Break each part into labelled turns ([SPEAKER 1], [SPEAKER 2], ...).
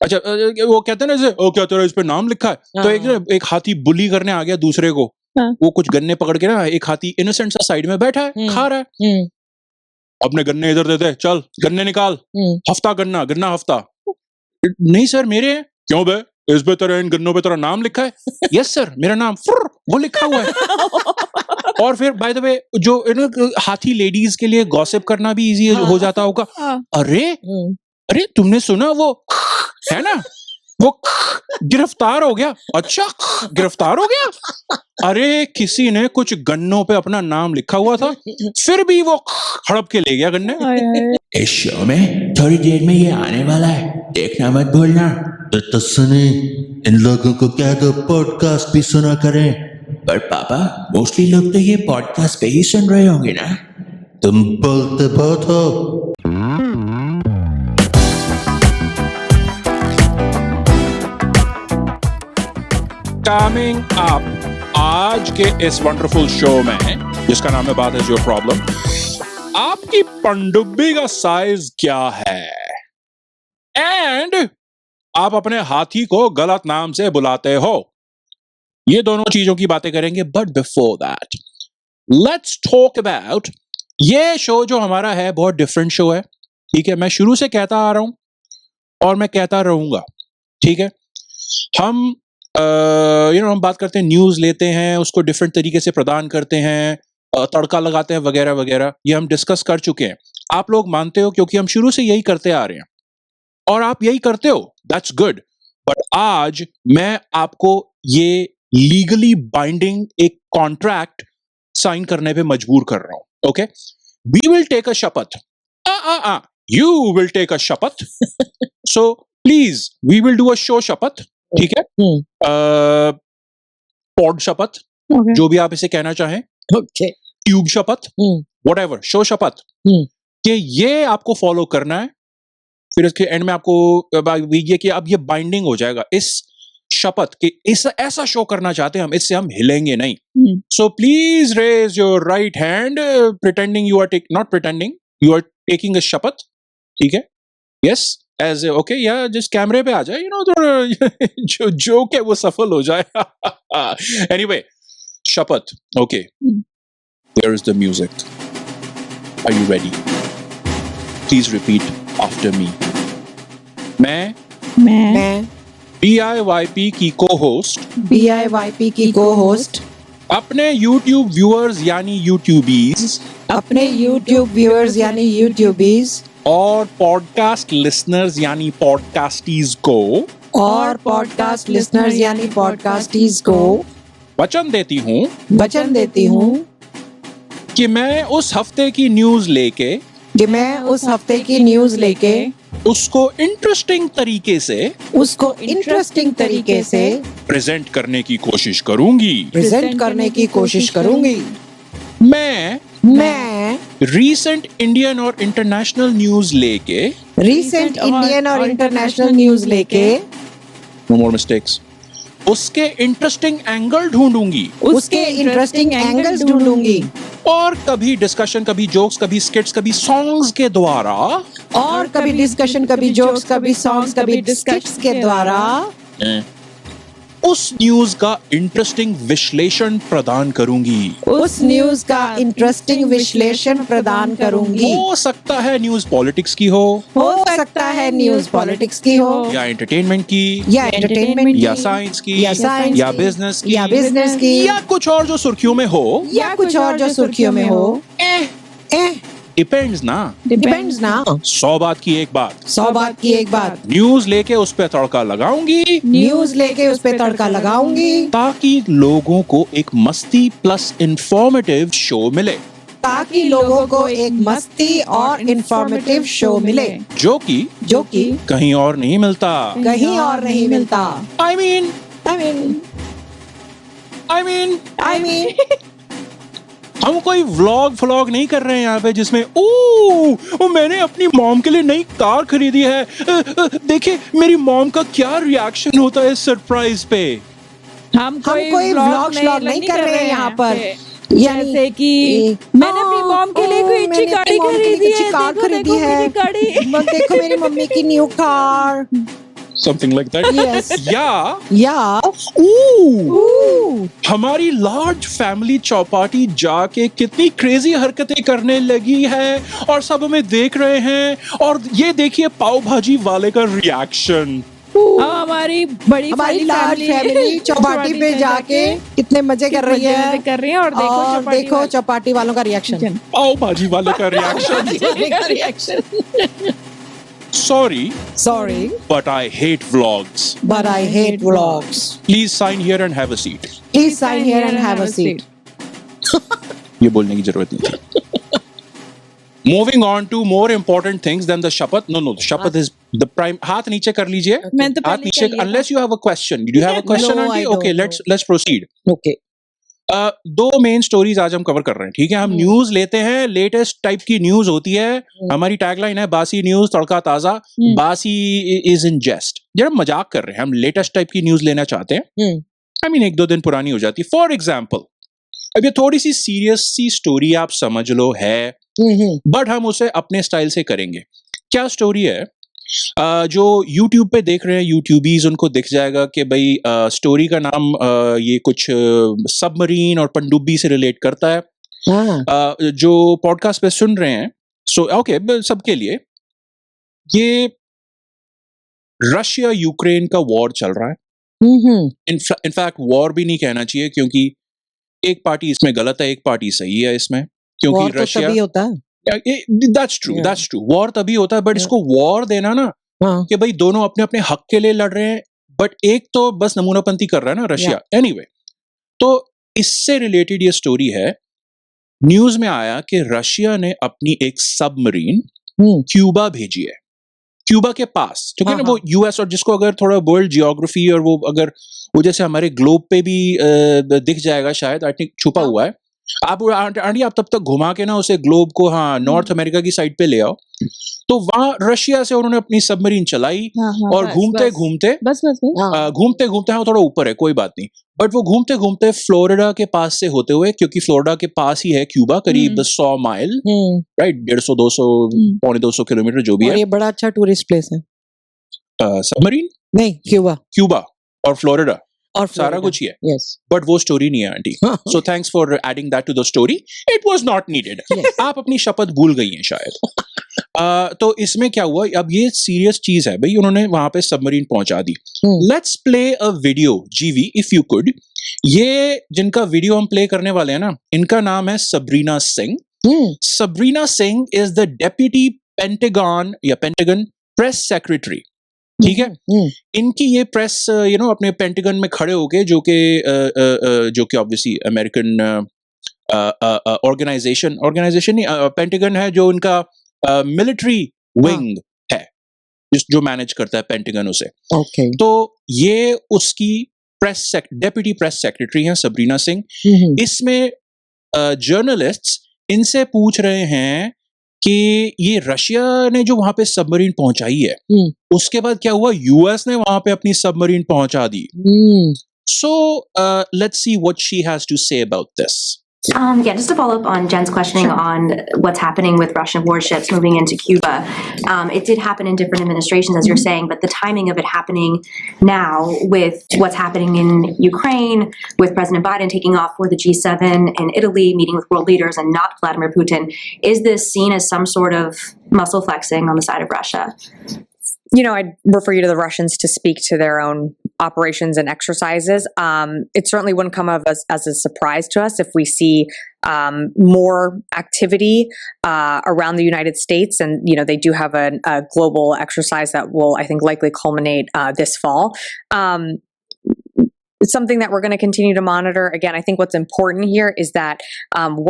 [SPEAKER 1] अच्छा वो कहते हैं ना जैसे ओ क्या तेरा इस पे नाम लिखा है, तो एक हाथी बुली करने आ गया दूसरे को, वो कुछ गन्ने पकड़ के ना, एक हाथी इनोसेंट सा साइड में बैठा है, खा रहा है, अपने गन्ने इधर देते, चल गन्ने निकाल, हफ्ता गन्ना, गन्ना हफ्ता, नहीं सर मेरे हैं, क्यों बे, इस पे तेरा, इन गन्नों पे तेरा नाम लिखा है, यस सर मेरा नाम वो लिखा हुआ है। और फिर बाय द वे जो हाथी लेडीज के लिए गॉसिप करना भी इजी हो जाता होगा, अरे तुमने सुना वो है ना, वो गिरफ्तार हो गया, अच्छा गिरफ्तार हो गया, अरे किसी ने कुछ गन्नों पे अपना नाम लिखा हुआ था, फिर भी वो हड़प के ले गया गन्ने।
[SPEAKER 2] इस शो में थोड़ी देर में ये आने वाला है, देखना मत भूलना। तो सुनी, इन लोगों को क्या दो पॉडकास्ट भी सुना करें, पर पापा मोस्टली लोग तो ये पॉडकास्ट पे ही सुन रहे होंगे ना, तुम बोलते बहुत हो।
[SPEAKER 1] कमिंग अप आज के इस वंडरफुल शो में, जिसका नाम है बात है योर प्रॉब्लम, आपकी पनडुब्बी का साइज क्या है एंड आप अपने हाथी को गलत नाम से बुलाते हो, ये दोनों चीजों की बातें करेंगे। But before that let's talk about, ये शो जो हमारा है बहुत डिफरेंट शो है, ठीक है, मैं शुरू से कहता आ रहा हूं और मैं कहता रहूंगा, ठीक है। हम हम बात करते हैं, न्यूज लेते हैं, उसको डिफरेंट तरीके से प्रदान करते हैं, तड़का लगाते हैं वगैरह वगैरह, ये हम डिस्कस कर चुके हैं। आप लोग मानते हो क्योंकि हम शुरू से यही करते आ रहे हैं और आप यही करते हो, दैट्स गुड। बट आज मैं आपको ये लीगली बाइंडिंग एक कॉन्ट्रैक्ट साइन करने पे मजबूर कर रहा हूं, okay. We will take a शपथ, यू विल टेक अ शपथ, so please we will do a show शपथ, ठीक है, पॉड शपथ, जो भी आप इसे कहना चाहें, ट्यूब शपथ, व्हाटएवर, शो शपथ, कि ये आपको फॉलो करना है। फिर इसके एंड में आपको ये कि अब ये बाइंडिंग हो जाएगा इस शपथ कि इस ऐसा शो करना चाहते हैं हम, इससे हम हिलेंगे नहीं। So please raise your right hand, pretending you are not pretending, you are taking a शपथ, ठीक है, यस एज ओके, या जिस कैमरे पे आ जाए, जो जोक है वो सफल हो जाए। एनीवे, शपथ, okay, here is the music, are you ready? Please repeat after me. मैं BIYP की को होस्ट अपने YouTube व्यूअर्स यानी यूट्यूबीज और पॉडकास्ट लिसनर्स यानी पॉडकास्टीज को वचन देती हूँ कि मैं उस हफ्ते की न्यूज लेके उसको इंटरेस्टिंग तरीके से प्रेजेंट करने की कोशिश करूंगी। मैं रीसेंट इंडियन और इंटरनेशनल न्यूज लेके नो मोर मिस्टेक्स, उसके इंटरेस्टिंग एंगल ढूंढूंगी और कभी डिस्कशन, कभी जोक्स, कभी स्किट्स, कभी सॉन्ग्स के द्वारा उस न्यूज का इंटरेस्टिंग विश्लेषण प्रदान करूंगी। हो सकता है न्यूज पॉलिटिक्स की हो, या एंटरटेनमेंट की, या साइंस की, या बिजनेस की, या कुछ और जो सुर्खियों में हो, डिपेंड्स ना। 100 बात की एक बात, न्यूज लेके उस पे तड़का लगाऊंगी ताकि लोगों को एक मस्ती प्लस इंफॉर्मेटिव शो मिले, जो कि कहीं और नहीं मिलता। I mean हम कोई व्लॉग नहीं कर रहे हैं यहाँ पे जिसमें मैंने अपनी मॉम के लिए नई कार खरीदी है, देखिए मेरी मॉम का क्या रिएक्शन होता है सरप्राइज पे।
[SPEAKER 3] हम कोई व्लॉग नहीं कर रहे हैं यहाँ पर, जैसे कि मैंने अपनी मॉम के लिए कोई अच्छी गाड़ी खरीदी है, देखो मेरी गाड़ी,
[SPEAKER 4] देखो मेरी मम्मी की new car.
[SPEAKER 1] Something like that.
[SPEAKER 4] Yes.
[SPEAKER 1] या हमारी लार्ज फैमिली चौपाटी जाके कितनी क्रेजी हरकतें करने लगी है और सब हमें देख रहे हैं और ये देखिए पाव भाजी वाले का रिएक्शन।
[SPEAKER 3] हमारी बड़ी
[SPEAKER 4] लार्ज फैमिली चौपाटी पे जाके कितने मजे कर रही है
[SPEAKER 3] और
[SPEAKER 4] देखो चौपाटी वालों का रिएक्शन।
[SPEAKER 1] पाव भाजी वाले का reaction. Sorry, but I hate vlogs. Please sign here and have a seat. ये बोलने की जरूरत नहीं थी। Moving on to more important things than the shapat. No, the shapat is the prime. हाथ नीचे कर लीजिए।
[SPEAKER 3] मैंने तो
[SPEAKER 1] हाथ
[SPEAKER 3] पहले
[SPEAKER 1] नीचे,
[SPEAKER 3] कर लिया
[SPEAKER 1] unless you have a question. Do you have a question,
[SPEAKER 4] No,
[SPEAKER 1] auntie?
[SPEAKER 4] I don't
[SPEAKER 1] Okay,
[SPEAKER 4] know.
[SPEAKER 1] let's proceed.
[SPEAKER 4] Okay.
[SPEAKER 1] दो मेन स्टोरीज आज हम कवर कर रहे हैं, ठीक है। हम न्यूज लेते हैं, लेटेस्ट टाइप की न्यूज होती है। हमारी टैगलाइन है बासी न्यूज तड़का ताजा। बासी इज इन जेस्ट, जब हम मजाक कर रहे हैं, हम लेटेस्ट टाइप की न्यूज लेना चाहते हैं। आई मीन 1-2 दिन पुरानी हो जाती है। फॉर एग्जाम्पल, अब ये थोड़ी सी सीरियस सी स्टोरी आप समझ लो है, बट हम उसे अपने स्टाइल से करेंगे। क्या स्टोरी है? जो YouTube पे देख रहे हैं यूट्यूबीज, उनको दिख जाएगा कि भाई स्टोरी का नाम ये कुछ सबमरीन और पनडुब्बी से रिलेट करता है। जो पॉडकास्ट पे सुन रहे हैं, ओके, सबके लिए ये रशिया यूक्रेन का वॉर चल रहा है। इनफैक्ट वॉर भी नहीं कहना चाहिए, क्योंकि एक पार्टी इसमें गलत है, एक पार्टी सही है इसमें, क्योंकि रशिया
[SPEAKER 4] होता है।
[SPEAKER 1] That's true. वॉर तभी होता है, बट इसको वॉर देना ना कि भाई दोनों अपने अपने हक के लिए लड़ रहे हैं, बट एक तो बस नमूनापंती कर रहा है ना रशिया। एनीवे, तो इससे रिलेटेड ये स्टोरी है। न्यूज में आया कि रशिया ने अपनी एक सबमरीन क्यूबा भेजी है, क्यूबा के पास, ठीक है ना। वो यूएस, और जिसको अगर थोड़ा वर्ल्ड जियोग्राफी और वो अगर वो जैसे हमारे ग्लोब पे भी दिख जाएगा शायद, आई थिंक छुपा हुआ है। आप आंटी आप तब तक घुमा के ना उसे ग्लोब को, हाँ, नॉर्थ अमेरिका की साइड पे ले आओ, तो वहां रशिया से उन्होंने अपनी सबमरीन चलाई और घूमते घूमते हाँ थोड़ा ऊपर है, कोई बात नहीं, बट वो घूमते घूमते फ्लोरिडा के पास से होते हुए, क्योंकि फ्लोरिडा के पास ही है क्यूबा, करीब 100 माइल, राइट, 150-200 पौने 200 किलोमीटर जो भी है।
[SPEAKER 4] ये बड़ा अच्छा टूरिस्ट प्लेस है।
[SPEAKER 1] सबमरीन
[SPEAKER 4] नहीं,
[SPEAKER 1] क्यूबा और फ्लोरिडा
[SPEAKER 4] और
[SPEAKER 1] सारा कुछ ही है।
[SPEAKER 4] Yes.
[SPEAKER 1] बट वो स्टोरी नहीं है aunty, so thanks for adding that to the story. It was not needed. आप अपनी शपथ भूल गई हैं शायद। तो इसमें क्या हुआ, अब ये सीरियस चीज है भाई, उन्होंने वहां पे सबमरीन पहुंचा दी। लेट्स प्ले अ वीडियो, जीवी, इफ यू कुड। ये जिनका वीडियो हम प्ले करने वाले हैं ना, इनका नाम है Sabrina Singh. Sabrina Singh is the deputy pentagon press secretary, ठीक है। इनकी ये प्रेस अपने पेंटागन में खड़े होके, जो कि ऑब्वियसली अमेरिकन ऑर्गेनाइजेशन नहीं, पेंटागन है जो इनका मिलिट्री विंग है, जो मैनेज करता है पेंटागन उसे। तो ये उसकी डेप्यूटी प्रेस सेक्रेटरी हैं सबरीना सिंह। इसमें जर्नलिस्ट्स इनसे पूछ रहे हैं कि ये रशिया ने जो वहां पे सबमरीन पहुंचाई है, उसके बाद क्या हुआ, यूएस ने वहां पे अपनी सबमरीन पहुंचा दी। So let's see what she has to say about this.
[SPEAKER 5] Just to follow up on Jen's questioning on what's happening with Russian warships moving into Cuba. It did happen in different administrations, as you're saying, but the timing of it happening now with what's happening in Ukraine, with President Biden taking off for the G7 in Italy, meeting with world leaders and not Vladimir Putin, is this seen as some sort of muscle flexing on the side of Russia?
[SPEAKER 6] I'd refer you to the Russians to speak to their own operations and exercises. It certainly wouldn't come as a surprise to us if we see more activity around the United States. And, they do have a global exercise that will, I think, likely culminate this fall. It's something that we're going to continue to monitor. Again, I think what's important here is that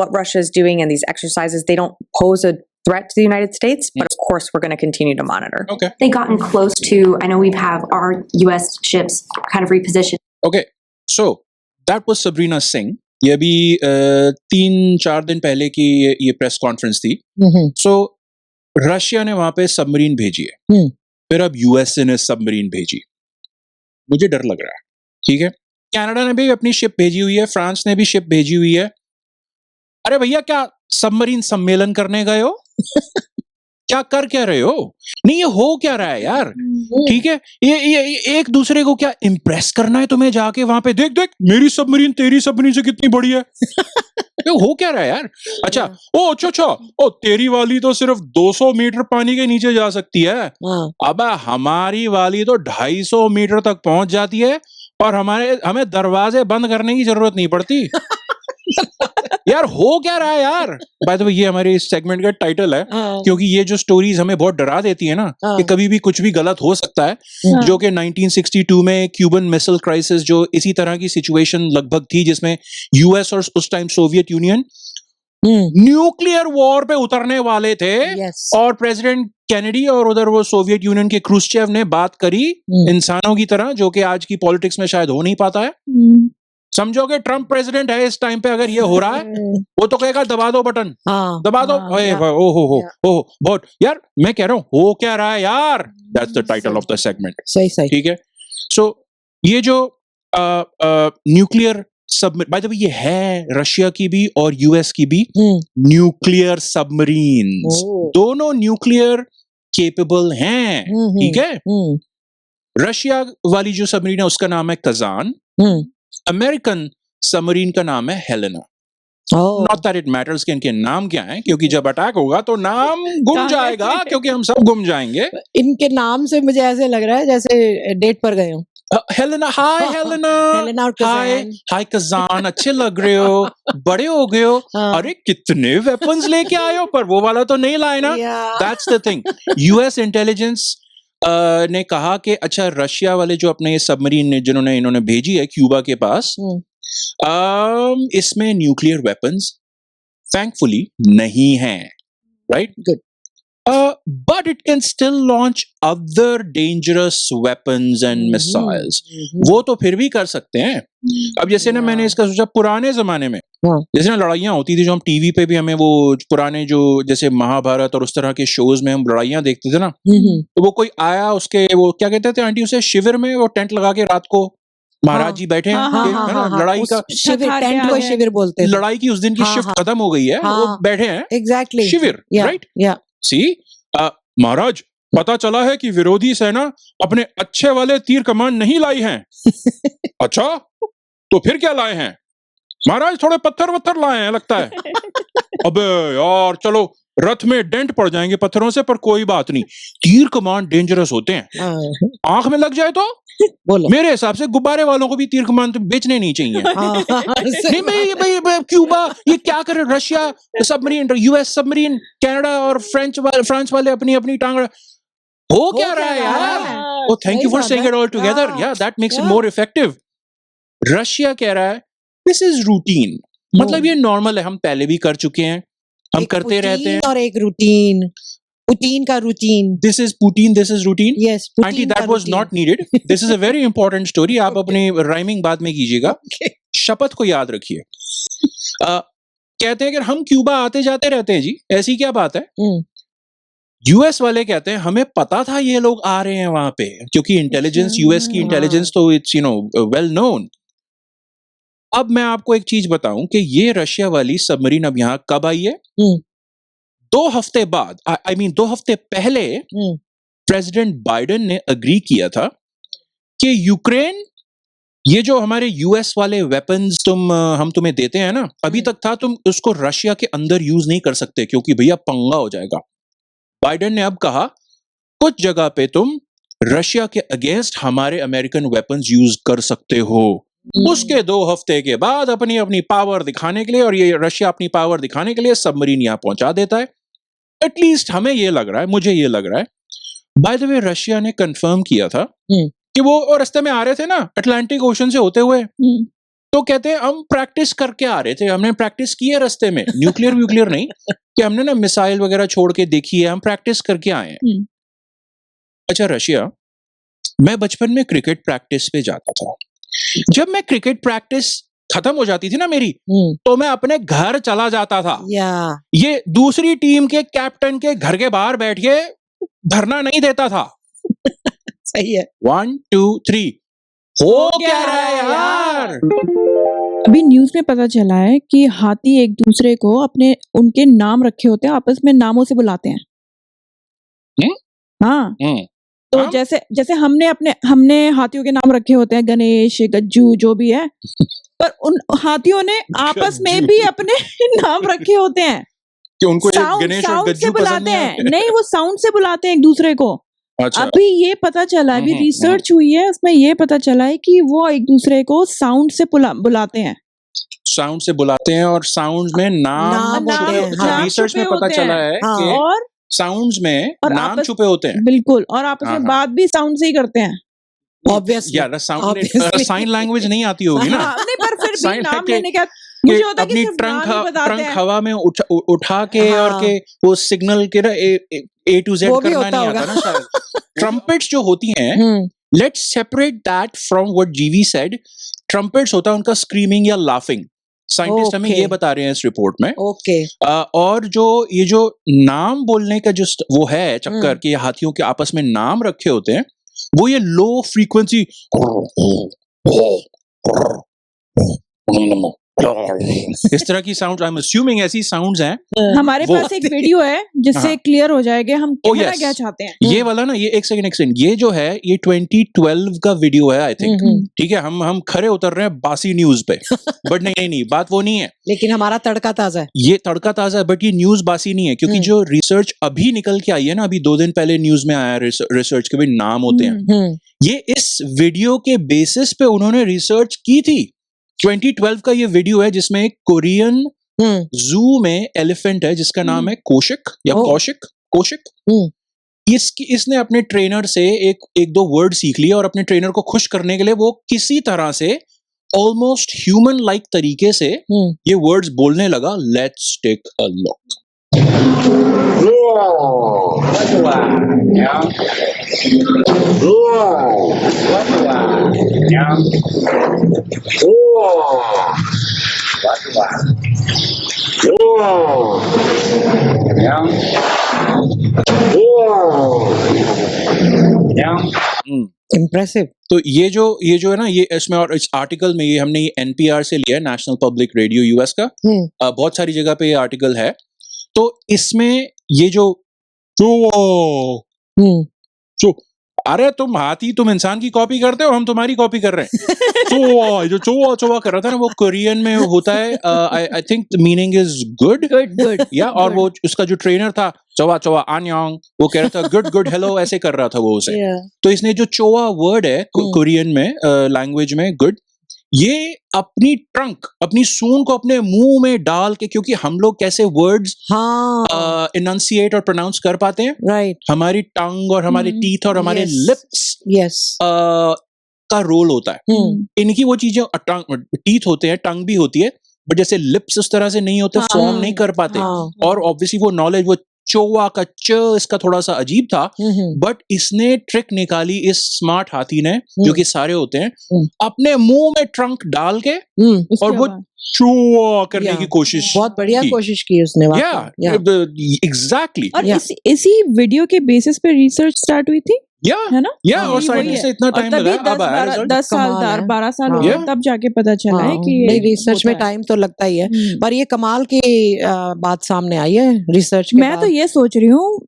[SPEAKER 6] what Russia is doing in these exercises, they don't pose a threat to the United States, but of course we're going to continue to monitor.
[SPEAKER 1] Okay.
[SPEAKER 5] They gotten close to, I know we have our US ships kind of repositioned.
[SPEAKER 1] Okay. So that was Sabrina Singh. ये भी 3-4 दिन पहले की ये press conference थी। So Russia ने वहां पे सबमरीन भेजी है, फिर अब यूएस ने सबमरीन भेजी। मुझे डर लग रहा है, ठीक है। कनाडा ने भी अपनी शिप भेजी हुई है, फ्रांस ने भी शिप भेजी हुई है। अरे भैया, क्या सबमरीन सम्मेलन करने गए हो? क्या कर क्या रहे हो? नहीं, ये हो क्या रहा है यार? ठीक है, ये एक दूसरे को क्या इम्प्रेस करना है तुम्हें जाके वहां पे? देख देख मेरी सबमरीन तेरी सबमरीन से कितनी बड़ी है। ये हो क्या रहा है यार? अच्छा, अच्छा, ओ तेरी वाली तो सिर्फ 200 मीटर पानी के नीचे जा सकती है। अब हमारी वाली तो 250 मीटर तक पहुंच जाती है और हमें दरवाजे बंद करने की जरूरत नहीं पड़ती। यार हो क्या रहा है यार? बाय द वे, ये हमारे इस सेगमेंट का टाइटल है, क्योंकि ये जो स्टोरीज हमें बहुत डरा देती है ना कि कभी भी कुछ भी गलत हो सकता है, जो कि 1962 में क्यूबन मिसाइल क्राइसिस, जो इसी तरह की सिचुएशन लगभग थी, जिसमें यूएस और उस time Soviet union nuclear war पे उतरने वाले थे। और प्रेसिडेंट कैनेडी और उधर वो सोवियत यूनियन के क्रूश्चेव ने बात करी इंसानों की तरह, जो कि आज की पॉलिटिक्स में शायद हो नहीं पाता है। समझोगे ट्रम्प प्रेसिडेंट है इस टाइम पे, अगर ये हो रहा है वो तो कहेगा दबा दो बटन, दबा दो। ओहो बहुत यार, मैं कह रहा हूँ हो क्या रहा है यार? That's the title of the segment.
[SPEAKER 4] सही
[SPEAKER 1] ठीक है। सो ये जो nuclear submarine, by the way, ये है रशिया की भी और यूएस की भी न्यूक्लियर सबमरीन्स, दोनों न्यूक्लियर केपेबल हैं। ठीक है। रशिया वाली जो सबमरीन है उसका नाम है कजान, अमेरिकन सबमरीन का नाम है Helena. Not that it matters कि इनके नाम क्या हैं, क्योंकि जब अटैक होगा तो नाम गुम जाएगा, क्योंकि हम सब गुम जाएंगे।
[SPEAKER 4] इनके नाम से मुझे ऐसे लग रहा है जैसे डेट पर गए हो।
[SPEAKER 1] हेलेना, हाय हेलेना,
[SPEAKER 4] हेलेना और
[SPEAKER 1] हाय हाय कजान, अच्छे लग रहे हो, बड़े हो गए हो। अरे कितने वेपन्स लेके आए हो, पर वो वाला तो नहीं लाए ना। That's the thing. US intelligence ने कहा कि अच्छा, रशिया वाले जो अपने ये सबमरीन जिन्होंने इन्होंने भेजी है क्यूबा के पास, इसमें न्यूक्लियर वेपन्स थैंकफुली नहीं हैं, right?
[SPEAKER 4] Good.
[SPEAKER 1] But it can still launch other dangerous weapons and missiles. वो तो फिर भी कर सकते हैं। अब जैसे ना, मैंने इसका सोचा पुराने जमाने में जैसे ना लड़ाइयाँ होती थी, जो हम टीवी पे भी हमें वो पुराने जो जैसे महाभारत और उस तरह के शोज में हम लड़ाइयाँ देखते थे ना, तो वो कोई आया, उसके वो क्या कहते थे आंटी, उसे शिविर में वो टेंट लगा के रात को महाराज जी बैठे हैं, है ना, लड़ाई का
[SPEAKER 4] शिविर, टेंट को शिविर बोलते हैं।
[SPEAKER 1] लड़ाई की उस दिन की शिफ्ट खत्म हो गई है, वो बैठे हैं
[SPEAKER 4] एग्जैक्टली
[SPEAKER 1] शिविर, राइट? सी महाराज, पता चला है कि विरोधी सेना अपने अच्छे वाले तीर कमान नहीं लाई हैं। अच्छा, तो फिर क्या लाए हैं? महाराज थोड़े पत्थर वत्थर लाए हैं लगता है। अबे यार, चलो रथ में डेंट पड़ जाएंगे पत्थरों से, पर कोई बात नहीं, तीर कमान डेंजरस होते हैं, आंख में लग जाए तो बोलो। मेरे हिसाब से गुब्बारे वालों को भी तीर कमान तो बेचने नहीं चाहिए। नहीं भाई क्यूबा ये क्या करे, Russia submarine, US submarine, Canada और फ्रांस वाले अपनी अपनी टांग हो क्या रहा है यार? Oh thank you for saying it all together, या that makes it more effective. Russia कह रहा है दिस इज रूटीन, मतलब ये नॉर्मल है, हम पहले भी कर चुके हैं, हम करते रहते हैं।
[SPEAKER 4] और एक रूटीन, Putin का routine.
[SPEAKER 1] This is Putin, this is routine.
[SPEAKER 4] Yes,
[SPEAKER 1] Auntie, that was not needed. This is a very important story. आप अपनी राइमिंग बाद में कीजिएगा। शपथ को याद रखिए। कहते हैं कि हम क्यूबा आते जाते रहते हैं जी, ऐसी क्या बात है? यूएस वाले कहते हैं हमें पता था ये लोग आ रहे हैं वहां पे, क्योंकि इंटेलिजेंस, यूएस की इंटेलिजेंस तो इट्स वेल नोन। अब मैं आपको एक चीज बताऊं कि ये रशिया वाली सबमरीन अब यहाँ कब आई है? 2 हफ्ते बाद, आई मीन 2 हफ्ते पहले प्रेसिडेंट बाइडेन ने अग्री किया था कि यूक्रेन, ये जो हमारे यूएस वाले वेपन्स हम तुम्हें देते हैं ना, अभी तक था तुम उसको रशिया के अंदर यूज नहीं कर सकते, क्योंकि भैया पंगा हो जाएगा। बाइडेन ने अब कहा कुछ जगह पे तुम रशिया के अगेंस्ट हमारे अमेरिकन वेपन्स यूज कर सकते हो। उसके 2 हफ्ते के बाद अपनी अपनी पावर दिखाने के लिए, और ये रशिया अपनी पावर दिखाने के लिए सबमरीन यहां पहुंचा देता है। एटलीस्ट हमें ये लग रहा है, मुझे ये लग रहा है। बाय द वे, रशिया ने कंफर्म किया था कि वो रास्ते में आ रहे थे ना अटलांटिक ओशन से होते हुए, तो कहते हैं हम प्रैक्टिस करके आ रहे थे, हमने प्रैक्टिस की है रास्ते में, न्यूक्लियर व्यूक्लियर नहीं कि हमने ना मिसाइल वगैरह छोड़ के देखी है, हम प्रैक्टिस करके आए हैं। अच्छा रशिया, मैं बचपन में क्रिकेट प्रैक्टिस पे जाता था। जब मैं क्रिकेट प्रैक्टिस खत्म हो जाती थी ना मेरी, तो मैं अपने घर चला जाता था। ये दूसरी टीम के कैप्टन के घर के बाहर बैठ के धरना नहीं देता था।
[SPEAKER 4] सही है।
[SPEAKER 1] 1 2 3 हो क्या रहा है यार?
[SPEAKER 3] अभी न्यूज में पता चला है कि हाथी एक दूसरे को अपने उनके नाम रखे होते हैं, आपस में नामों से बुलाते हैं। हाँ
[SPEAKER 1] हम्म,
[SPEAKER 3] तो
[SPEAKER 1] हाँ?
[SPEAKER 3] जैसे हमने हाथियों के नाम रखे होते हैं, गणेश, गज्जू, जो भी है, पर उन हाथियों ने आपस में
[SPEAKER 1] गज्जू।
[SPEAKER 3] भी अपने नाम रखे होते हैं।
[SPEAKER 1] कि उनको ये
[SPEAKER 3] साउंड
[SPEAKER 1] गणेश और
[SPEAKER 3] साउंड से
[SPEAKER 1] गज्जू पसंद
[SPEAKER 3] बुलाते
[SPEAKER 1] नहीं
[SPEAKER 3] हैं,
[SPEAKER 1] आते?
[SPEAKER 3] नहीं वो साउंड से बुलाते हैं एक दूसरे को।
[SPEAKER 1] अच्छा।
[SPEAKER 3] अभी ये पता चला, अभी
[SPEAKER 1] हम्म,
[SPEAKER 3] रिसर्च हुई है, उसमें ये पता चला है कि वो एक दूसरे को साउंड से बुलाते हैं।
[SPEAKER 1] साउंड से बुलाते हैं और साउंड में नाम
[SPEAKER 4] नाम
[SPEAKER 1] छुपे
[SPEAKER 4] होते हैं,
[SPEAKER 1] होते हैं।
[SPEAKER 4] हाँ।
[SPEAKER 1] रिसर्च में
[SPEAKER 3] छुपे
[SPEAKER 1] पता
[SPEAKER 3] होते
[SPEAKER 1] चला
[SPEAKER 3] हैं।
[SPEAKER 1] है
[SPEAKER 4] हाँ।
[SPEAKER 1] कि
[SPEAKER 3] और
[SPEAKER 1] साउंड्स में
[SPEAKER 3] और
[SPEAKER 1] नाम
[SPEAKER 3] आपस
[SPEAKER 1] छुपे होते हैं।
[SPEAKER 3] बिल्कुल, और आपस
[SPEAKER 1] हाँ,
[SPEAKER 3] में
[SPEAKER 1] हाँ।
[SPEAKER 3] बात भी साउंड से ही करते हैं।
[SPEAKER 4] ऑब्वियसली
[SPEAKER 1] यार साउंड
[SPEAKER 4] Obviously.
[SPEAKER 1] साइन लैंग्वेज नहीं आती होगी ना?
[SPEAKER 3] हाँ, नहीं पर फिर भी
[SPEAKER 1] साइन
[SPEAKER 3] नाम
[SPEAKER 1] के
[SPEAKER 3] लेने के बाद
[SPEAKER 1] कि
[SPEAKER 3] मुझे होता है कि
[SPEAKER 1] अपनी
[SPEAKER 3] सिर्फ नाम ही बताते
[SPEAKER 1] ट्रंक
[SPEAKER 3] हैं।
[SPEAKER 1] हवा में उठा के और
[SPEAKER 4] हाँ।
[SPEAKER 1] के वो सिग्नल के ना ए टू जेड
[SPEAKER 4] वो भी
[SPEAKER 1] करना
[SPEAKER 4] होता
[SPEAKER 1] नहीं
[SPEAKER 4] होगा।
[SPEAKER 1] आता ना शायद। ट्रम्पेट्स जो होती हैं,
[SPEAKER 4] hmm
[SPEAKER 1] let's separate that from what जीवी सेड। ट्रम्पेट्स होता है उनका स्क्रीमिंग या लाफिंग। साइंटिस्ट हमें
[SPEAKER 4] Okay.
[SPEAKER 1] ये बता रहे हैं इस रिपोर्ट में।
[SPEAKER 4] ओके
[SPEAKER 1] और जो ये जो नाम बोलने का जो वो है चक्कर कि हाथियों के आपस में नाम रखे होते हैं, वो ये लो फ्रीक्वेंसी इस तरह की साउंड, आई एम अस्यूमिंग ऐसी साउंड्स हैं।
[SPEAKER 3] हमारे
[SPEAKER 1] वो-
[SPEAKER 3] पास एक वीडियो है जिससे
[SPEAKER 1] हाँ।
[SPEAKER 3] क्लियर हो जाएगा हम
[SPEAKER 1] Oh,
[SPEAKER 3] कहना
[SPEAKER 1] yes.
[SPEAKER 3] क्या चाहते हैं।
[SPEAKER 1] ये वाला ना, ये एक सेकंड, ये जो है ये 2012 का वीडियो है आई थिंक। ठीक है, हम खरे उतर रहे हैं बासी न्यूज पे, बट नहीं, बात वो नहीं है।
[SPEAKER 4] लेकिन हमारा तड़का ताजा है।
[SPEAKER 1] ये तड़का ताजा है, बट ये न्यूज बासी नहीं है, क्योंकि जो रिसर्च अभी निकल के आई है ना, अभी 2 दिन पहले न्यूज में आया रिसर्च के भी नाम होते हैं। ये इस वीडियो के बेसिस पे उन्होंने रिसर्च की थी। 2012 का ये वीडियो है जिसमें एक कोरियन जू में एलिफेंट है जिसका नाम है कोशिक या
[SPEAKER 4] ओह।
[SPEAKER 1] कोशिक। इसने अपने ट्रेनर से एक दो वर्ड सीख लिए और अपने ट्रेनर को खुश करने के लिए वो किसी तरह से ऑलमोस्ट ह्यूमन लाइक तरीके से ये वर्ड्स बोलने लगा। Let's take a look.
[SPEAKER 4] Impressive.
[SPEAKER 1] तो ये जो है ना, ये इसमें और इस आर्टिकल में ये हमने ये एनपीआर से लिया है, नेशनल पब्लिक रेडियो यूएस का। बहुत सारी जगह पे ये आर्टिकल है। तो इसमें ये जो अरे तुम हाथी, तुम इंसान की कॉपी करते हो, हम तुम्हारी कॉपी कर रहे हैं। जो चोवा कर रहा था ना, वो कोरियन में होता है। I think the meaning is good
[SPEAKER 3] good
[SPEAKER 1] या, और वो उसका जो ट्रेनर था चोवा आन्योंग, वो कह रहा था गुड हेलो, ऐसे कर रहा था वो उसे। तो इसने जो चोवा वर्ड है कोरियन में लैंग्वेज में गुड, ये अपनी ट्रंक, अपनी सूंड को अपने मुंह में डाल के, क्योंकि हम लोग कैसे वर्ड्स इनंसिएट और प्रोनाउंस कर पाते हैं,
[SPEAKER 4] राइट।
[SPEAKER 1] हमारी टंग और हमारे टीथ और हमारे
[SPEAKER 4] Yes.
[SPEAKER 1] Lips
[SPEAKER 4] yes.
[SPEAKER 1] का रोल होता है। इनकी वो चीजें, टीथ होते हैं, टंग भी होती है, बट जैसे लिप्स उस तरह से नहीं होते, फॉर्म नहीं कर पाते। और ऑब्वियसली वो नॉलेज, वो चोवा का च इसका थोड़ा सा अजीब था, बट इसने ट्रिक निकाली इस स्मार्ट हाथी ने, जो कि सारे होते हैं, अपने मुंह में ट्रंक डाल के और वो चोवा करने की कोशिश।
[SPEAKER 4] बहुत बढ़िया
[SPEAKER 1] की।
[SPEAKER 4] कोशिश की उसने।
[SPEAKER 1] एग्जैक्टली।
[SPEAKER 3] और इसी वीडियो के बेसिस पे रिसर्च स्टार्ट हुई थी, है ना?
[SPEAKER 1] और साइंटिस्ट से इतना टाइम लगा, अब आया रिजल्ट।
[SPEAKER 3] 10 साल,
[SPEAKER 4] कमाल है।
[SPEAKER 3] 12 साल हो
[SPEAKER 4] हाँ।
[SPEAKER 3] गए, तब जाके पता चला है कि
[SPEAKER 4] नहीं, रिसर्च में टाइम तो लगता ही है, पर ये कमाल की बात सामने आई है रिसर्च के
[SPEAKER 3] मैं
[SPEAKER 4] बाद।
[SPEAKER 3] तो ये सोच रही हूँ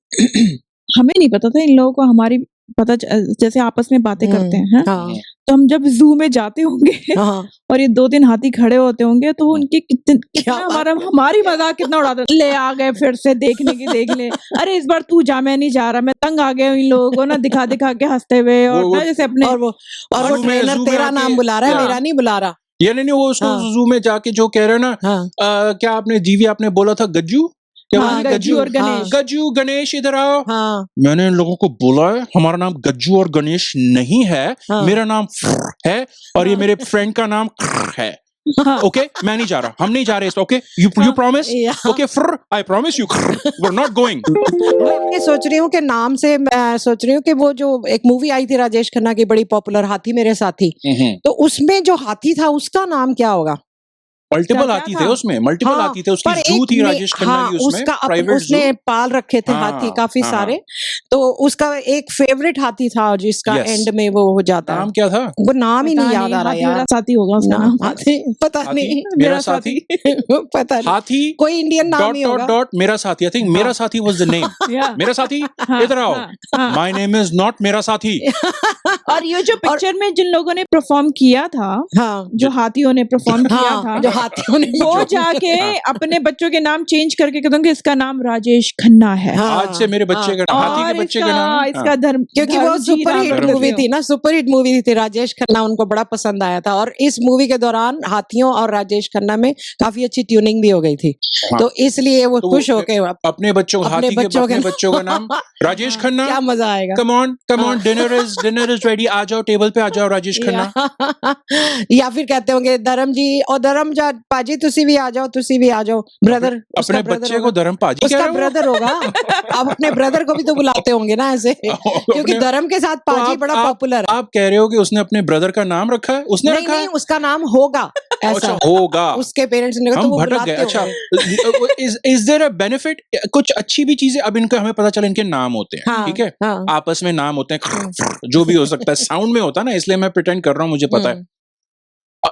[SPEAKER 3] हमें नहीं पता था इन लोगों को, हमारी पता जैसे आपस में बातें करते हैं,
[SPEAKER 4] हाँ,
[SPEAKER 3] तो हम जब जू में जाते होंगे
[SPEAKER 4] हाँ,
[SPEAKER 3] और ये 2-3 हाथी खड़े होते होंगे, तो उनके कितना हमारी मजाक कितना उड़ाते, ले आ गए फिर से देखने की, देख ले, अरे इस बार तू जा, मैं नहीं जा रहा, मैं तंग आ गया इन लोगों को ना दिखा के हंसते हुए, और ना जैसे अपने
[SPEAKER 4] और वो ट्रेनर तेरा नाम बुला रहा है, मेरा नहीं बुला रहा।
[SPEAKER 1] ये नहीं, वो उसको जू में जाके जो कह रहे हैं ना, क्या आपने जीवी आपने बोला था गज्जू,
[SPEAKER 3] गज्जू और गणेश,
[SPEAKER 1] गज्जू गणेश इधर आओ। मैंने इन लोगों को बोला है हमारा नाम गज्जू और गणेश नहीं है, मेरा नाम है और ये मेरे फ्रेंड का नाम है। ओके, मैं नहीं जा रहा, हम नहीं जा रहे, okay, you promise, okay, I promise you, we are not going.
[SPEAKER 4] मैं सोच रही हूँ कि नाम से, मैं सोच रही हूँ कि वो जो एक मूवी आई थी राजेश खन्ना की बड़ी पॉपुलर, हाथी मेरे साथी, तो उसमें जो हाथी था उसका नाम क्या होगा?
[SPEAKER 1] मल्टीपल
[SPEAKER 3] क्या
[SPEAKER 1] हाथी
[SPEAKER 3] था?
[SPEAKER 1] थे उसमें, मल्टीपल
[SPEAKER 4] हाँ,
[SPEAKER 1] हाथी थे, उसकी
[SPEAKER 4] पर
[SPEAKER 1] जू
[SPEAKER 4] एक
[SPEAKER 1] थी
[SPEAKER 4] ने
[SPEAKER 1] राजेश खन्ना
[SPEAKER 4] हाँ
[SPEAKER 1] की उसमें,
[SPEAKER 4] उसका
[SPEAKER 1] प्राइवेट
[SPEAKER 4] उसने
[SPEAKER 1] जू।
[SPEAKER 4] पाल रखे थे
[SPEAKER 1] हाँ,
[SPEAKER 4] हाथी काफी
[SPEAKER 1] हाँ,
[SPEAKER 4] सारे,
[SPEAKER 1] हाँ।
[SPEAKER 4] तो उसका एक फेवरेट हाथी था जिसका
[SPEAKER 1] Yes.
[SPEAKER 4] एंड में वो हो जाता है,
[SPEAKER 1] नाम क्या था?
[SPEAKER 4] वो नाम ही
[SPEAKER 3] पता
[SPEAKER 4] नहीं याद आ रहा
[SPEAKER 3] हाथी
[SPEAKER 4] यार।
[SPEAKER 3] मेरा साथी होगा उसका नाम।
[SPEAKER 4] हाथी पता
[SPEAKER 1] हाथी
[SPEAKER 4] नहीं
[SPEAKER 1] मेरा साथी,
[SPEAKER 4] पता नहीं,
[SPEAKER 1] हाथी
[SPEAKER 4] कोई इंडियन नाम
[SPEAKER 1] डॉट
[SPEAKER 4] ही
[SPEAKER 1] डॉट
[SPEAKER 4] होगा।
[SPEAKER 1] डॉट मेरा साथी, आई थिंक
[SPEAKER 4] हाँ।
[SPEAKER 1] मेरा साथी वाज द नेम।
[SPEAKER 3] या
[SPEAKER 1] मेरा साथी,
[SPEAKER 3] हाँ,
[SPEAKER 1] इधर आओ,
[SPEAKER 3] हाँ, हाँ।
[SPEAKER 1] माय नेम इज नॉट मेरा साथी।
[SPEAKER 3] और ये जो पिक्चर में जिन लोगों ने परफॉर्म किया था,
[SPEAKER 4] हाँ
[SPEAKER 3] जो हाथियों ने परफॉर्म किया था,
[SPEAKER 4] हाँ जो हाथियों ने
[SPEAKER 3] वो जाके अपने बच्चों के नाम चेंज करके कहते हैं कि इसका नाम राजेश खन्ना है।
[SPEAKER 4] हाँ,
[SPEAKER 1] आज से मेरे बच्चे
[SPEAKER 4] हाँ।
[SPEAKER 1] का हाथी
[SPEAKER 3] और
[SPEAKER 1] के बच्चे का नाम है?
[SPEAKER 3] इसका धर्म,
[SPEAKER 4] क्योंकि वो
[SPEAKER 3] धर्मजी
[SPEAKER 4] सुपर
[SPEAKER 3] नाम
[SPEAKER 4] हिट
[SPEAKER 3] रख
[SPEAKER 4] मूवी
[SPEAKER 3] देते
[SPEAKER 4] थी ना, सुपर हिट मूवी थी, राजेश खन्ना उनको बड़ा पसंद आया था, और इस मूवी के दौरान हाथियों और राजेश खन्ना में काफी अच्छी ट्यूनिंग भी हो गई थी,
[SPEAKER 1] हाँ।
[SPEAKER 4] तो इसलिए वो
[SPEAKER 1] तो वो
[SPEAKER 4] खुश होके
[SPEAKER 1] अपने बच्चों,
[SPEAKER 4] अपने
[SPEAKER 1] हाथी के
[SPEAKER 4] बच्चों
[SPEAKER 1] अपने
[SPEAKER 4] के
[SPEAKER 1] बच्चों का नाम राजेश खन्ना।
[SPEAKER 4] क्या मजा आएगा।
[SPEAKER 1] कम ऑन
[SPEAKER 4] हाँ।
[SPEAKER 1] डिनर इज रेडी, आ जाओ टेबल पे, आ जाओ राजेश खन्ना।
[SPEAKER 4] या फिर कहते होंगे धर्म जी, और धर्म जा पाजी तुसी भी आ जाओ, तुसी भी आ जाओ, ब्रदर।
[SPEAKER 1] अपने बच्चे को धर्म पाजी कह
[SPEAKER 4] उसका
[SPEAKER 1] रहे हो?
[SPEAKER 4] ब्रदर होगा। अब अपने ब्रदर को भी तो बुलाते होंगे ना ऐसे, क्योंकि
[SPEAKER 1] अपने-
[SPEAKER 4] धर्म के साथ
[SPEAKER 1] तो
[SPEAKER 4] पाजी बड़ा पॉपुलर है।
[SPEAKER 1] आप कह रहे हो कि उसने अपने ब्रदर का नाम रखा है? उसने
[SPEAKER 4] नहीं
[SPEAKER 1] रखा
[SPEAKER 4] नहीं
[SPEAKER 1] है?
[SPEAKER 4] उसका नाम होगा
[SPEAKER 1] अच्छा
[SPEAKER 4] ऐसा,
[SPEAKER 1] होगा।
[SPEAKER 4] उसके पेरेंट्स ने तो
[SPEAKER 1] हम
[SPEAKER 4] वो
[SPEAKER 1] भटक
[SPEAKER 4] बुलाते
[SPEAKER 1] गए। अच्छा,
[SPEAKER 4] होंगे।
[SPEAKER 1] Is there a benefit? कुछ अच्छी भी चीजें अब इनके हमें पता चला, इनके नाम होते हैं,
[SPEAKER 4] हाँ,
[SPEAKER 1] ठीक है,
[SPEAKER 4] हाँ।
[SPEAKER 1] आपस में नाम होते हैं, जो भी हो सकता है, साउंड में होता है ना, इसलिए मैं प्रिटेंड कर रहा हूँ, मुझे पता है।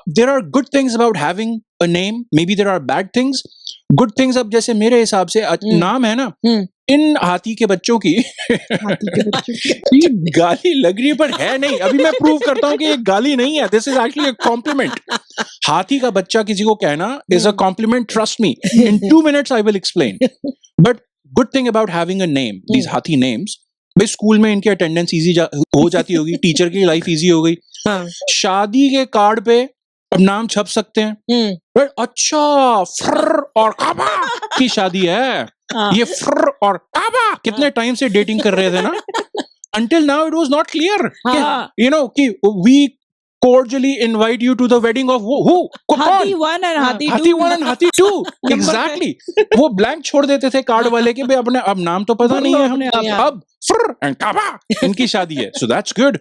[SPEAKER 1] There are good things about having a name, maybe there are bad things. Good things, अब जैसे मेरे हिसाब से नाम है ना, इन हाथी के बच्चों की
[SPEAKER 3] हाथी के बच्चों की।
[SPEAKER 1] ये गाली लग रही है पर है नहीं, अभी मैं प्रूव करता हूं कि ये गाली नहीं है, this is actually a compliment. हाथी का बच्चा किसी को कहना is a compliment, trust me, in 2 minutes I will explain. But good thing about having a name, these हाथी नेम्स, भाई स्कूल में इनकी अटेंडेंस इजी हो जाती होगी, टीचर की लाइफ इजी हो गई, शादी के कार्ड पे अब नाम छप सकते हैं। Right? अच्छा, फ्र और काबा की शादी है, ये फ्र और काबा कितने टाइम से डेटिंग कर रहे थे ना, until now it was not clear, you know, कि we cordially invite you to the wedding of who?
[SPEAKER 3] हाथी 1 और हाथी 2।
[SPEAKER 1] हाथी 1 and हाथी 2, exactly। वो ब्लैंक छोड़ देते थे कार्ड वाले के, भाई अपने अब नाम तो पता नहीं है, हम अब फ्र एंड काबा इनकी शादी है, so that's good।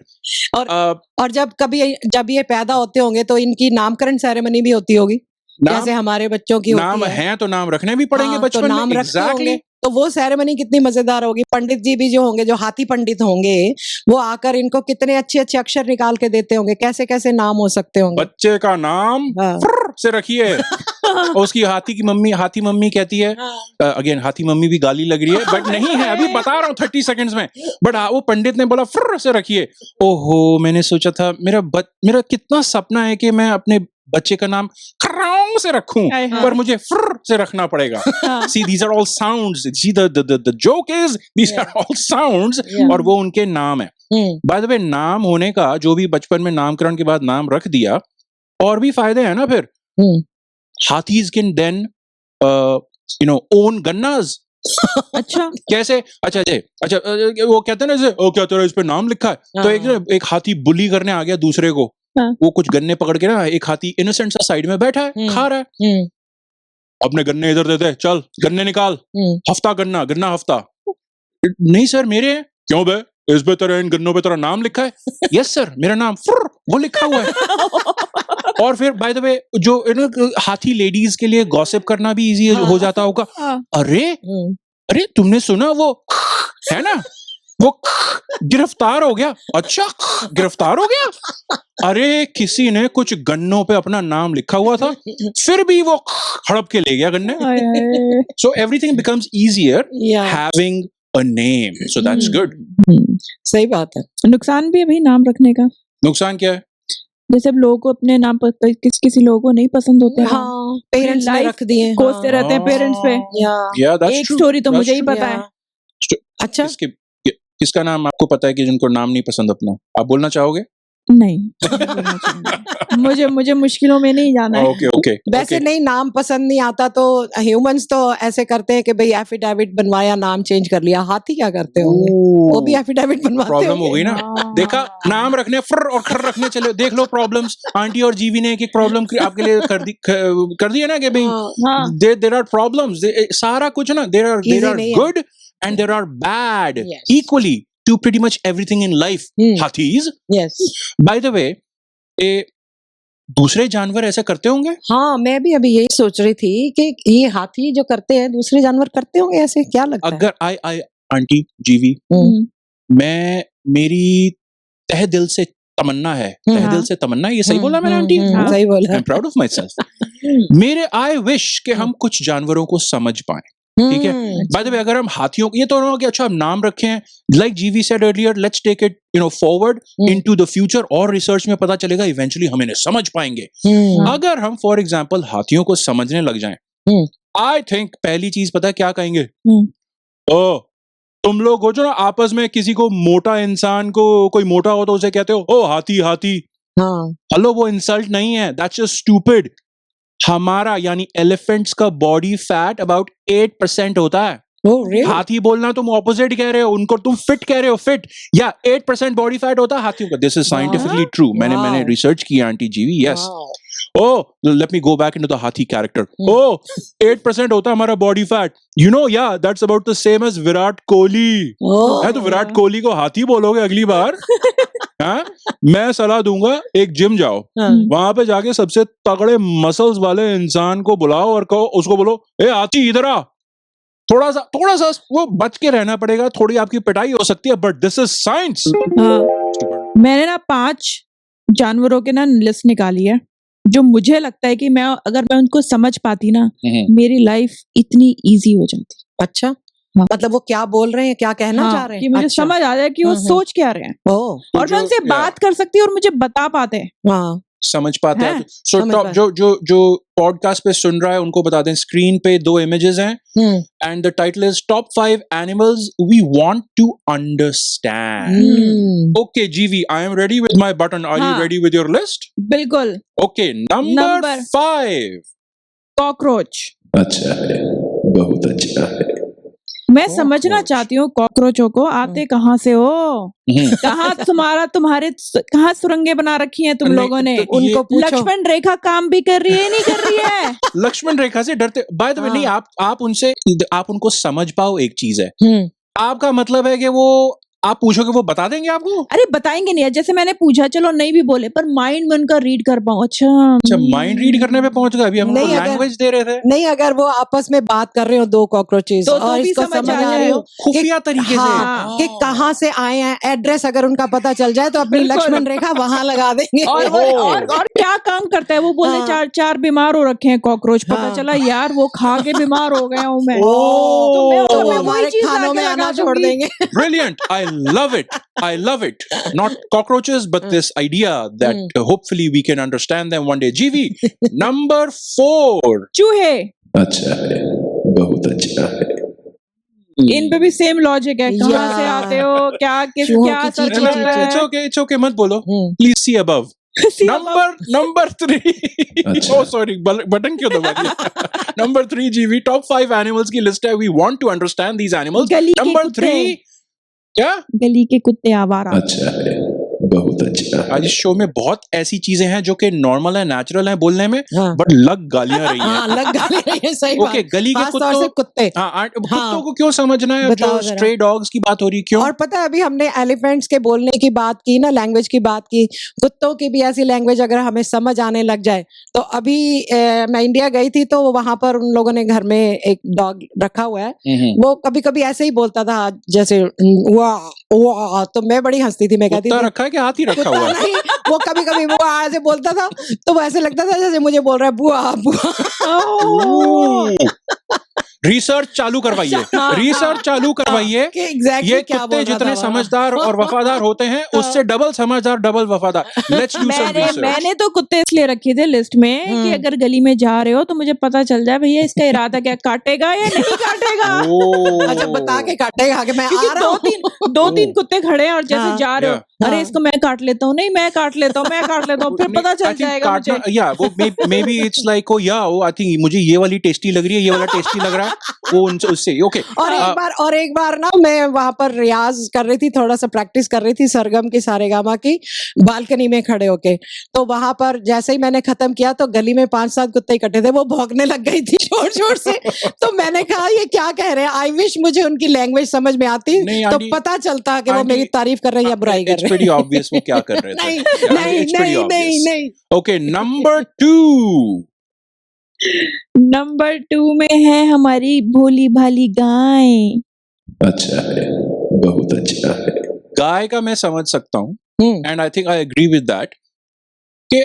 [SPEAKER 4] और जब ये पैदा होते होंगे तो इनकी नामकरण सेरेमनी भी होती होगी, जैसे हमारे बच्चों की
[SPEAKER 1] नाम
[SPEAKER 4] होती है।
[SPEAKER 1] है तो नाम रखने भी पड़ेंगे
[SPEAKER 4] हाँ,
[SPEAKER 1] बचपन
[SPEAKER 4] तो नाम
[SPEAKER 1] में,
[SPEAKER 4] रखते
[SPEAKER 1] एग्जैक्टली।
[SPEAKER 4] होंगे, तो वो सेरेमनी कितनी मजेदार होगी। पंडित जी भी जो होंगे, जो हाथी पंडित होंगे, वो आकर इनको कितने अच्छे अच्छे अक्षर निकाल के देते होंगे, कैसे कैसे नाम हो सकते होंगे।
[SPEAKER 1] बच्चे का नाम
[SPEAKER 4] हाँ।
[SPEAKER 1] फ्र से रखिए। और उसकी हाथी मम्मी कहती है, अगेन हाथी मम्मी भी गाली लग रही है, बट नहीं है, अभी बता रहा हूँ 30 सेकंड्स में। बट वो पंडित ने बोला फ्र से रखिए। ओहो, मैंने सोचा था मेरा कितना सपना है कि मैं अपने बच्चे का नाम खरांग से रखूं, पर मुझे फ्र से रखना पड़ेगा। See, these are all sounds. See, the joke is these are all sounds, और वो उनके नाम है। By the way, नाम होने का, जो भी बचपन में नामकरण के बाद नाम रख दिया, और भी फायदे हैं ना फिर। Hathis can then own गन्नास।
[SPEAKER 3] अच्छा
[SPEAKER 1] कैसे? अच्छा वो कहते हैं ना, जैसे क्या तेरा इस पे नाम लिखा है, तो एक हाथी बुली करने आ गया दूसरे को, वो कुछ गन्ने पकड़ के ना, एक हाथी इनोसेंट सा साइड में बैठा है, खा रहा है, अपने गन्ने इधर देते, चल गन्ने निकाल, हफ्ता गन्ना हफ्ता। नहीं सर मेरे हैं। क्यों बे, इस पे तेरा, इन गन्नों पे तेरा नाम लिखा है? यस सर, मेरा नाम फ्र वो लिखा हुआ है। और फिर बाय द वे, जो हाथी लेडीज के लिए गॉसिप करना भी इजी हो जाता होगा। अरे तुमने सुना वो है ना, वो गिरफ्तार हो गया। अच्छा, गिरफ्तार हो गया? अरे किसी ने कुछ गन्नों पे अपना नाम लिखा हुआ था, फिर भी वो हड़प के ले गया गन्ने। So everything becomes easier having a name, so that's good.
[SPEAKER 4] सही बात है।
[SPEAKER 3] नुकसान भी है भाई नाम रखने का।
[SPEAKER 1] नुकसान क्या है?
[SPEAKER 3] जैसे अब लोगों को अपने नाम पर किसी लोगों को नहीं पसंद होते हैं,
[SPEAKER 4] हाँ, पेरेंट्स ने रख दिए,
[SPEAKER 3] कोसते रहते हैं पेरेंट्स पे।
[SPEAKER 1] that's
[SPEAKER 3] एक
[SPEAKER 1] true,
[SPEAKER 3] स्टोरी तो
[SPEAKER 1] that's
[SPEAKER 3] मुझे ही
[SPEAKER 1] true।
[SPEAKER 3] पता है।
[SPEAKER 4] अच्छा,
[SPEAKER 1] किसका नाम आपको पता है कि जिनको नाम नहीं पसंद अपना? आप बोलना चाहोगे?
[SPEAKER 3] नहीं, मुझे मुश्किलों में नहीं जाना है।
[SPEAKER 1] ओके।
[SPEAKER 4] वैसे नहीं, नाम पसंद नहीं आता तो ह्यूमंस तो ऐसे करते हैं कि भाई एफिडेविट बनवाया, नाम चेंज कर लिया। हाथी क्या करते होंगे? वो भी एफिडेविट बनवाते होंगे।
[SPEAKER 1] प्रॉब्लम हो गई ना। देखा, नाम रखने फ्र और खर रखने चले, देख लो प्रॉब्लम्स। आंटी और जीवी ने एक प्रॉब्लम आपके लिए कर दी है ना, कि भाई देयर आर प्रॉब्लम्स, सारा कुछ ना, there are good and there are bad equally to pretty much everything in life. Hathis,
[SPEAKER 4] yes,
[SPEAKER 1] by the way, दूसरे जानवर ऐसा करते होंगे?
[SPEAKER 4] हाँ, मैं भी अभी यही सोच रही थी कि ये हाथी जो करते हैं दूसरे जानवर करते होंगे ऐसे, क्या लगता है?
[SPEAKER 1] अगर आई आंटी जीवी,
[SPEAKER 4] हम्म,
[SPEAKER 1] मैं मेरी तहे दिल से तमन्ना है, तहे दिल से तमन्ना, ये सही बोला मैंने आंटी?
[SPEAKER 3] हाँ।
[SPEAKER 4] सही बोला।
[SPEAKER 1] I am proud of my self. मेरे आई विश कि हम कुछ जानवरों को समझ पाए, ठीक है? बाय द वे, अगर हम हाथियों, ये तो कि अच्छा हम नाम रखें, like GV said earlier, let's take it forward into the future, और रिसर्च में पता चलेगा इवेंचुअली हम इन्हें समझ पाएंगे। अगर हम फॉर एग्जांपल हाथियों को समझने लग जाएं, आई थिंक पहली चीज पता है क्या कहेंगे? ओ, तुम लोग हो जो ना आपस में किसी को मोटा इंसान को कोई मोटा हो तो उसे कहते हो ओ हाथी हाथी।
[SPEAKER 4] हाँ,
[SPEAKER 1] हेलो, वो इंसल्ट नहीं है, दैट्स जस्ट स्टूपिड। हमारा यानी एलिफेंट्स का बॉडी फैट अबाउट 8% होता है। हाथी बोलना तुम ऑपोजिट कह रहे हो, उनको तुम फिट कह रहे हो, फिट या 8% बॉडी फैट होता है हाथियों का। दिस इज साइंटिफिकली ट्रू, मैंने रिसर्च की आंटी जीवी, yes. Oh, let me go back into the हाथी character. Oh, 8% होता है हमारा body fat. You know, yeah, that's about the same as Virat Kohli. है तो विराट कोहली को हाथी बोलोगे अगली बार? हाँ? मैं सलाह दूंगा, एक जिम जाओ, वहां पे जाके सबसे तगड़े मसल्स वाले इंसान को बुलाओ और कहो, उसको बोलो, ए हाथी इधर आ। थोड़ा सा वो बच के रहना पड़ेगा, थोड़ी आपकी पिटाई हो सकती है, बट दिस इज साइंस।
[SPEAKER 3] मैंने ना 5 जानवरों के ना लिस्ट निकाली है जो मुझे लगता है कि अगर मैं उनको समझ पाती ना, मेरी लाइफ इतनी इजी हो जाती।
[SPEAKER 4] अच्छा,
[SPEAKER 3] हाँ।
[SPEAKER 4] मतलब वो क्या बोल रहे हैं, क्या कहना चाह रहे हैं,
[SPEAKER 3] कि मुझे
[SPEAKER 4] अच्छा।
[SPEAKER 3] समझ आ जाए कि वो सोच क्या रहे हैं, और मैं उनसे बात कर सकती हूँ और मुझे बता पाते हैं।
[SPEAKER 4] हाँ,
[SPEAKER 1] समझ पाते हैं।
[SPEAKER 3] हैं?
[SPEAKER 1] सो
[SPEAKER 4] समझ
[SPEAKER 1] टॉप
[SPEAKER 4] पाते
[SPEAKER 1] जो पॉडकास्ट पे सुन रहा है उनको बता दें, स्क्रीन पे 2 इमेजेस हैं and the title is top 5 animals we want to understand. Okay जीवी, I am ready with my button, are you
[SPEAKER 3] हाँ।
[SPEAKER 1] Ready with your list?
[SPEAKER 3] बिल्कुल।
[SPEAKER 1] Okay, number
[SPEAKER 3] number
[SPEAKER 1] 5
[SPEAKER 3] cockroach.
[SPEAKER 2] अच्छा है, बहुत अच्छा है।
[SPEAKER 3] मैं समझना चाहती हूँ कॉकरोचों को, आते कहाँ से हो? कहाँ तुम्हारे कहाँ सुरंगें बना रखी हैं तुम
[SPEAKER 1] नहीं,
[SPEAKER 3] लोगों ने?
[SPEAKER 1] तो ये-
[SPEAKER 3] उनको पूछो। लक्ष्मण रेखा काम भी कर रही है, नहीं कर रही है?
[SPEAKER 1] लक्ष्मण रेखा से डरते, बाय द वे, नहीं, आप उनको समझ पाओ, एक चीज है। आपका मतलब है कि वो आप पूछोगे वो बता देंगे आपको?
[SPEAKER 3] अरे बताएंगे नहीं, जैसे मैंने पूछा, चलो नहीं भी बोले, पर माइंड में उनका रीड कर पाऊं। अच्छा,
[SPEAKER 1] माइंड रीड करने पे पहुंच गए। अभी हम
[SPEAKER 4] नहीं, अगर-
[SPEAKER 1] लैंग्वेज दे रहे थे।
[SPEAKER 4] नहीं, अगर वो आपस में बात कर रहे हो 2 कॉकरोचेस
[SPEAKER 3] तो
[SPEAKER 4] और
[SPEAKER 3] भी
[SPEAKER 4] इसको
[SPEAKER 3] समझ
[SPEAKER 4] समझ
[SPEAKER 3] आ
[SPEAKER 4] आ रहे
[SPEAKER 3] जाए।
[SPEAKER 4] हो
[SPEAKER 1] खुफिया तरीके से।
[SPEAKER 3] हाँ।
[SPEAKER 4] कि कहाँ से आए हैं, एड्रेस अगर उनका पता चल जाए तो अपनी
[SPEAKER 3] बिल्कुल।
[SPEAKER 4] लक्ष्मण रेखा वहां लगा देंगे।
[SPEAKER 3] और क्या काम करता है वो? बोले
[SPEAKER 4] हाँ।
[SPEAKER 3] 4 बीमार हो रखे हैं कॉकरोच, पता
[SPEAKER 4] हाँ।
[SPEAKER 3] चला यार वो खा के बीमार हो गया हूँ मैं।
[SPEAKER 1] ओह।
[SPEAKER 3] तो मैं
[SPEAKER 4] तो वो
[SPEAKER 3] वही
[SPEAKER 4] हमारे
[SPEAKER 3] चीज
[SPEAKER 4] खानों
[SPEAKER 3] लाके
[SPEAKER 4] में आना
[SPEAKER 3] लगा
[SPEAKER 4] छोड़
[SPEAKER 3] दूंगी।
[SPEAKER 4] देंगे।
[SPEAKER 1] Brilliant. I love it. Not cockroaches, but this idea that hopefully we can understand them one day. GV, number 4.
[SPEAKER 3] चूहे,
[SPEAKER 2] अच्छा है, बहुत अच्छा है।
[SPEAKER 3] इन पे भी सेम लॉजिक है, कहाँ
[SPEAKER 4] यार।
[SPEAKER 3] से आते हो, क्या
[SPEAKER 4] चूहों
[SPEAKER 3] क्या
[SPEAKER 4] की
[SPEAKER 3] असर
[SPEAKER 4] चींची
[SPEAKER 3] पड़
[SPEAKER 4] चींची।
[SPEAKER 3] रहा है?
[SPEAKER 1] It's okay, मत बोलो. Please see above.
[SPEAKER 3] See above.
[SPEAKER 1] Number 3.
[SPEAKER 2] अच्छा।
[SPEAKER 1] Oh, sorry, बटन क्यों दबा दिया? Number 3, GV, top 5 animals की लिस्ट है. We want to understand these animals.
[SPEAKER 3] गली के
[SPEAKER 1] Number
[SPEAKER 3] कुत्ते।
[SPEAKER 1] 3. क्या?
[SPEAKER 3] गली के कुत्ते आवारा।
[SPEAKER 2] अच्छा है, बहुत अच्छा
[SPEAKER 1] आज
[SPEAKER 2] है।
[SPEAKER 1] इस शो में बहुत ऐसी चीजें हैं जो कि नॉर्मल है, नेचुरल है बोलने में,
[SPEAKER 4] हाँ।
[SPEAKER 1] बट लग गालियां रही हैं.
[SPEAKER 4] हाँ, लग गाली रही है, सही
[SPEAKER 1] ओके,
[SPEAKER 4] बात।
[SPEAKER 1] गली के
[SPEAKER 4] खास तौर से कुत्ते।
[SPEAKER 1] कुत्तों को क्यों समझना है?
[SPEAKER 4] बताओ
[SPEAKER 1] जो
[SPEAKER 4] जरा।
[SPEAKER 1] स्ट्रे डॉग्स की बात हो रही, क्यों?
[SPEAKER 4] और पता है अभी हमने एलिफेंट्स के बोलने की बात की ना, लैंग्वेज की बात की, कुत्तों की भी ऐसी लैंग्वेज अगर हमें समझ आने लग जाए तो अभी मैं इंडिया गई थी तो वहां पर उन लोगों ने घर में एक डॉग रखा हुआ है, वो कभी कभी ऐसे ही बोलता था, जैसे वाह वाह, तो मैं बड़ी हंसती थी, मैं कहती
[SPEAKER 1] कुत्ता
[SPEAKER 4] थी
[SPEAKER 1] रखा है कि हाथी रखा
[SPEAKER 4] कुत्ता
[SPEAKER 1] हुआ है?
[SPEAKER 4] नहीं, वो कभी कभी वो ऐसे बोलता था तो वो ऐसे लगता था जैसे मुझे बोल रहा है बुआ बुआ।
[SPEAKER 1] रिसर्च चालू करवाइए, रिसर्च चालू करवाइए।
[SPEAKER 4] कि एग्जैक्टली
[SPEAKER 1] ये
[SPEAKER 4] क्या
[SPEAKER 1] कुत्ते
[SPEAKER 4] बोल रहा
[SPEAKER 1] जितने
[SPEAKER 4] था
[SPEAKER 1] समझदार और वफादार होते हैं, उससे डबल समझदार, डबल वफादार। Let's do some research.
[SPEAKER 3] मैंने तो कुत्ते इसलिए रखे थे लिस्ट में कि अगर गली में जा रहे हो तो मुझे पता चल जाए भैया इसका इरादा क्या, काटेगा या नहीं काटेगा।
[SPEAKER 4] अच्छा, बता के काटेगा कि मैं आ रहा हूँ।
[SPEAKER 3] दो तीन कुत्ते खड़े हैं और जैसे
[SPEAKER 4] हाँ,
[SPEAKER 3] जा रहे हो, अरे
[SPEAKER 4] हाँ।
[SPEAKER 3] इसको मैं काट लेता हूँ, नहीं मैं काट लेता हूँ, मैं काट लेता हूँ, फिर पता चल जाएगा मुझे।
[SPEAKER 1] या वो मे बी इट्स लाइक, ओ या आई थिंक मुझे ये वाली टेस्टी लग रही है, ये वाला टेस्टी लग रहा है वो उनसे उससे ओके
[SPEAKER 4] और एक बार ना मैं वहां पर रियाज कर रही थी, थोड़ा सा प्रैक्टिस कर रही थी सरगम की सारेगामा की, बालकनी में खड़े होके। तो वहां पर जैसे ही मैंने खत्म किया तो गली में 5-7 कुत्ते इकट्ठे थे, वो भौंकने लग गई थी जोर जोर से। तो मैंने कहा ये क्या कह रहे हैं, आई विश मुझे उनकी लैंग्वेज समझ में आती तो पता चलता कि वो मेरी तारीफ कर रहे हैं या बुराई कर रहे
[SPEAKER 1] हैं। ऑब्वियस वो क्या कर रहे थे।
[SPEAKER 4] नहीं।
[SPEAKER 1] Okay, number 2।
[SPEAKER 3] नंबर 2 में है हमारी भोली भाली गाय।
[SPEAKER 2] अच्छा है, बहुत अच्छा है।
[SPEAKER 1] गाय का मैं समझ सकता हूँ and I think I agree with that कि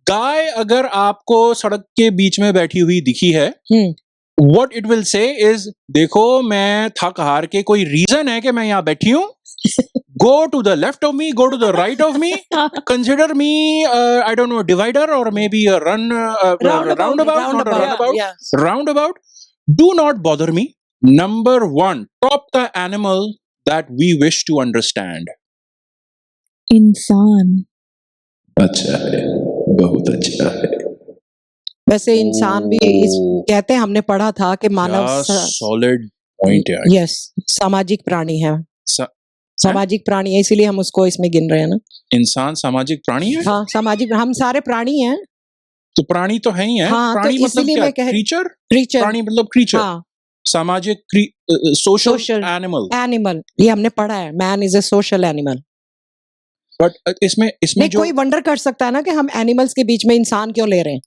[SPEAKER 1] गाय अगर आपको सड़क के बीच में बैठी हुई दिखी है, what it will say is, देखो मैं थक हार के, कोई रीजन है कि मैं यहाँ बैठी हूँ, go to the left of me, go to the right of me, consider me I don't know, divider or maybe a roundabout. Do not bother me. Number 1, top the animal that we wish to understand.
[SPEAKER 3] इंसान।
[SPEAKER 2] अच्छा है, बहुत अच्छा है।
[SPEAKER 4] वैसे इंसान भी कहते हैं, हमने पढ़ा था कि मानव
[SPEAKER 1] सॉलिड पॉइंट है।
[SPEAKER 4] यस, सामाजिक प्राणी है। सामाजिक प्राणी है, इसीलिए हम उसको इसमें गिन रहे हैं ना।
[SPEAKER 1] इंसान सामाजिक प्राणी है।
[SPEAKER 4] हाँ, सामाजिक, हम सारे प्राणी हैं।
[SPEAKER 1] तो प्राणी तो है ही है।
[SPEAKER 4] हाँ,
[SPEAKER 1] प्राणी
[SPEAKER 4] तो
[SPEAKER 1] मतलब क्या? क्रीचर। प्राणी मतलब क्रीचर।
[SPEAKER 4] हाँ,
[SPEAKER 1] सामाजिक सोशल
[SPEAKER 4] एनिमल, ये हमने पढ़ा है, man is a social animal.
[SPEAKER 1] But इसमें जो
[SPEAKER 4] कोई वंडर कर सकता है ना कि हम एनिमल्स के बीच में इंसान क्यों ले रहे हैं?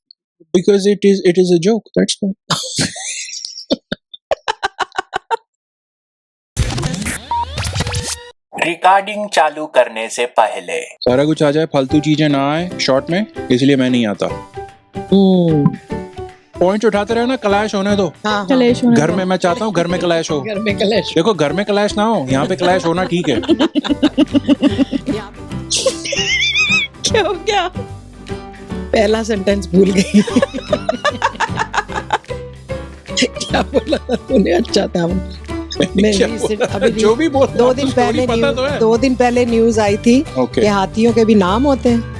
[SPEAKER 1] Because it is a joke, that's why.
[SPEAKER 2] Recording चालू करने से पहले
[SPEAKER 1] सारा कुछ आ जाए, फालतू चीजें ना आए शॉर्ट में, इसलिए मैं नहीं आता। पॉइंट उठाते रहे ना, क्लैश होने दो।
[SPEAKER 4] हाँ,
[SPEAKER 3] कलेश होने
[SPEAKER 1] घर
[SPEAKER 3] दो।
[SPEAKER 1] में मैं चाहता हूँ घर में क्लैश हो।
[SPEAKER 4] घर में कलेश।
[SPEAKER 1] देखो घर में क्लैश ना हो, यहाँ पे क्लैश होना ठीक है।
[SPEAKER 3] क्या हो गया?
[SPEAKER 4] पहला सेंटेंस भूल गई। क्या बोला था तूने? अच्छा था।
[SPEAKER 1] जो भी बोल
[SPEAKER 4] 2 दिन पहले न्यूज आई थी कि हाथियों के भी नाम होते हैं।